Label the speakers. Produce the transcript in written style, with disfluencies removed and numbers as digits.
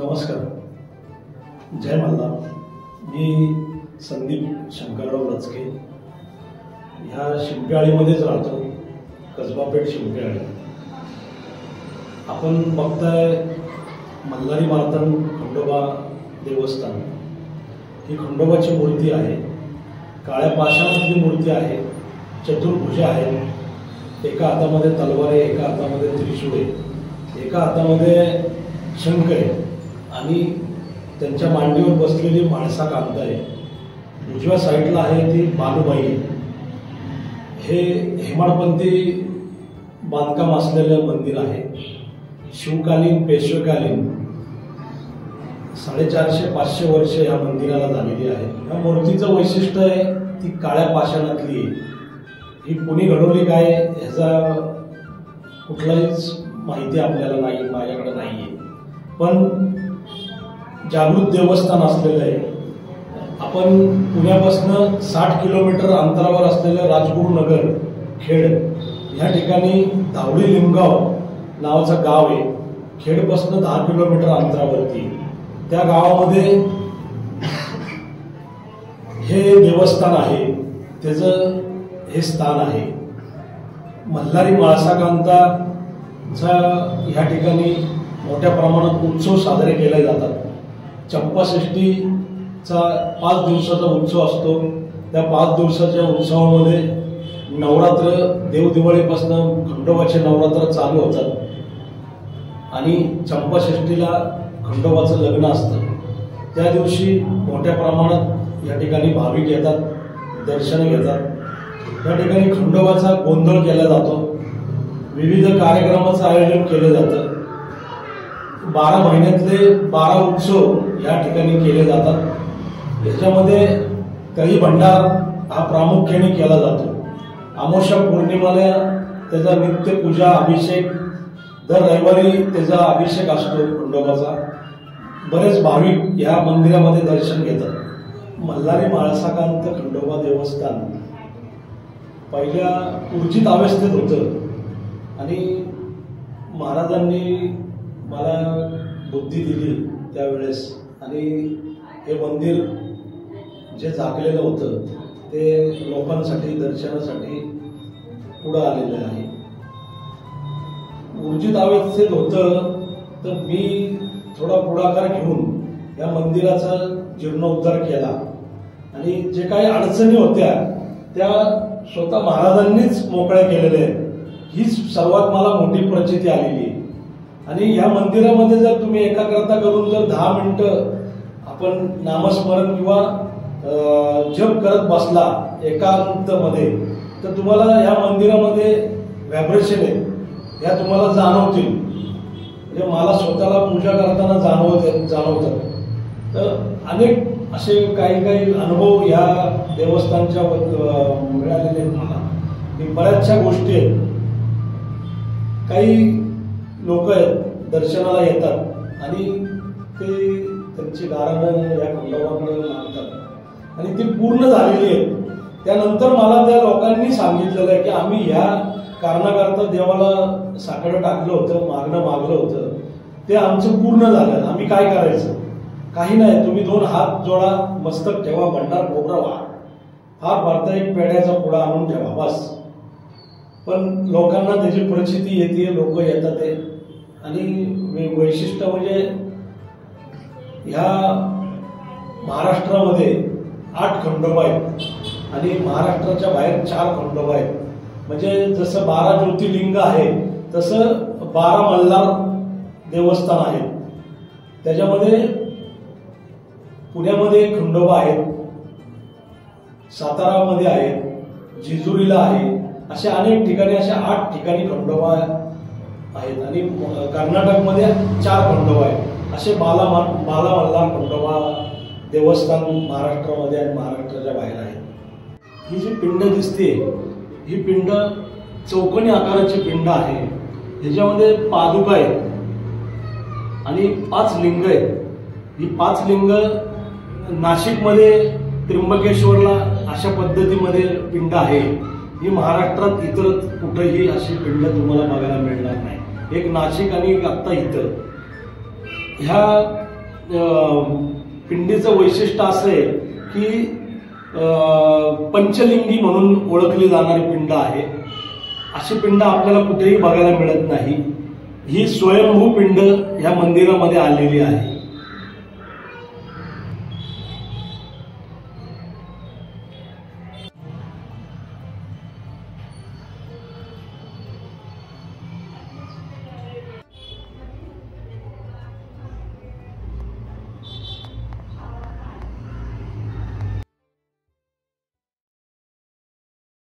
Speaker 1: नमस्कार. जय मल्हार. मी संदीप शंकरराव लचके ह्या शिंपेआळीमध्येच राहतो, कसबापेठ शिंपेआळी. आपण बघताय मल्हारी मार्तंड खंडोबा देवस्थान. ही खंडोबाची मूर्ती आहे, काळ्या पाषाणातली मूर्ती आहे, चतुर्भुजा आहे. एका हातामध्ये तलवार आहे, एका हातामध्ये त्रिशूळ आहे, एका हातामध्ये शंख आहे आणि त्यांच्या मांडीवर बसलेली माळसा कांता आहे. उजव्या साईडला आहे ती बालूबाई. हे हेमाडपंथी बांधकाम असलेलं मंदिर आहे. शिवकालीन पेशवेकालीन 450-500 वर्ष या मंदिराला झालेली आहे. या मूर्तीचं वैशिष्ट्य आहे ती काळ्या पाषाणातली आहे. ही कोणी घडवली काय ह्याचा कुठलाहीच माहिती आपल्याला नाही, माझ्याकडे नाही आहे. पण जागृत देवस्थान असलेलं आहे. आपण पुण्यापासून 60 किलोमीटर अंतरावर असलेलं राजगुरुनगर खेड या ठिकाणी धावडी लिंगाव नावाचं गाव आहे. खेडपासून 10 किलोमीटर अंतरावरती त्या गावामध्ये हे देवस्थान आहे, त्याचं हे स्थान आहे. मल्हारी माळसाकांताचा या ठिकाणी मोठ्या प्रमाणात उत्सव साजरे केले जातात. चंपाषष्ठीचा 5 दिवसाचा उत्सव असतो. त्या 5 दिवसाच्या उत्सवामध्ये नवरात्र, देवदिवाळीपासून खंडोबाचे नवरात्र चालू होतात आणि चंपाषष्ठीला खंडोबाचं लग्न असतं. त्या दिवशी मोठ्या प्रमाणात या ठिकाणी भाविक येतात, दर्शन घेतात. या ठिकाणी खंडोबाचा गोंधळ केला जातो, विविध कार्यक्रमाचं आयोजन केलं जातं. 12 महिन्यातले 12 उत्सव या ठिकाणी केले जातात. याच्यामध्ये काही भंडार हा प्रामुख्याने केला जातो. अमावस्या पौर्णिमेला त्याचा नित्य पूजा अभिषेक, दर रविवारी त्याचा अभिषेक असतो खंडोबाचा. बरेच भाविक या मंदिरामध्ये दर्शन घेतात. मल्हारी माळसाकांत खंडोबा देवस्थान पहिल्या ऊर्जित अवस्थेत होतं आणि महाराजांनी मला बुद्धी दिली त्यावेळेस आणि हे मंदिर जे झाकलेलं होतं ते लोकांसाठी दर्शनासाठी पुढं आलेलं आहे. ऊर्जित अवस्थेत होतं तर मी थोडा पुढाकार घेऊन या मंदिराचा जीर्णोद्धार केला आणि जे काही अडचणी होत्या त्या स्वतः महाराजांनीच मोकळ्या केलेल्या आहेत. हीच सर्वात मला मोठी प्रचिती आलेली आहे. आणि या मंदिरामध्ये जर तुम्ही एकाग्रता करून जर 10 मिनिटं आपण नामस्मरण किंवा जप करत बसला एकांतमध्ये तर तुम्हाला या मंदिरामध्ये व्हायब्रेशन आहे या तुम्हाला जाणवतील. म्हणजे मला स्वतःला पूजा करताना जाणवतं. तर अनेक असे काही अनुभव या देवस्थानच्या मिळालेले आहेत मला. बऱ्याचशा गोष्टी आहेत. काही लोक दर्शनाला येतात आणि ते त्यांची गारणं या खंडोबाकडे मागतात आणि ती पूर्ण झालेली आहेत. त्यानंतर मला त्या लोकांनी सांगितलेलं आहे की आम्ही या कारणाकरता देवाला साकडं टाकलं होतं, मागलं होतं, ते आमचं पूर्ण झालं. आम्ही काय करायचं? काही नाही, तुम्ही 2 हात जोडा, मस्तक ठेवा, भंडार खोबरं व्हा, फार भरता एक पेढ्याचा पुडा आणून ठेवा, बस. पण लोकांना त्याची प्रचिती येते, लोक येतात ते. आणि वैशिष्ट्य म्हणजे ह्या महाराष्ट्रामध्ये 8 खंडोबा आहेत आणि महाराष्ट्राच्या बाहेर 4 खंडोबा आहेत. म्हणजे जसं 12 ज्योतिर्लिंग आहे तसं 12 मल्हार देवस्थान आहेत. त्याच्यामध्ये पुण्यामध्ये खंडोबा आहेत, सातारामध्ये आहेत, जेजुरीला आहे, अशा अनेक ठिकाणी, अशा 8 ठिकाणी खंडोबा आहेत. आणि कर्नाटकमध्ये 4 खंडोबा आहेत. असे 12 मल्हार खंडोबा देवस्थान महाराष्ट्रामध्ये आणि महाराष्ट्राच्या बाहेर आहेत. ही जी पिंड दिसते ही पिंड चौकोनी आकाराची पिंड आहे. ह्याच्यामध्ये पादुका आहेत आणि 5 लिंग आहेत. ही 5 लिंग नाशिकमध्ये त्र्यंबकेश्वरला अशा पद्धतीमध्ये पिंड आहे. ही महाराष्ट्रात इतर कुठेही अशी पिंड तुम्हाला बघायला मिळणार नाही. एक नाशिक आणि एक आत्ता इथं. ह्या पिंडीचं वैशिष्ट्य असं आहे की पंचलिंगी म्हणून ओळखली जाणारी पिंड आहे. अशी पिंड आपल्याला कुठेही बघायला मिळत नाही. ही स्वयंभू पिंड ह्या मंदिरामध्ये आलेली आहे.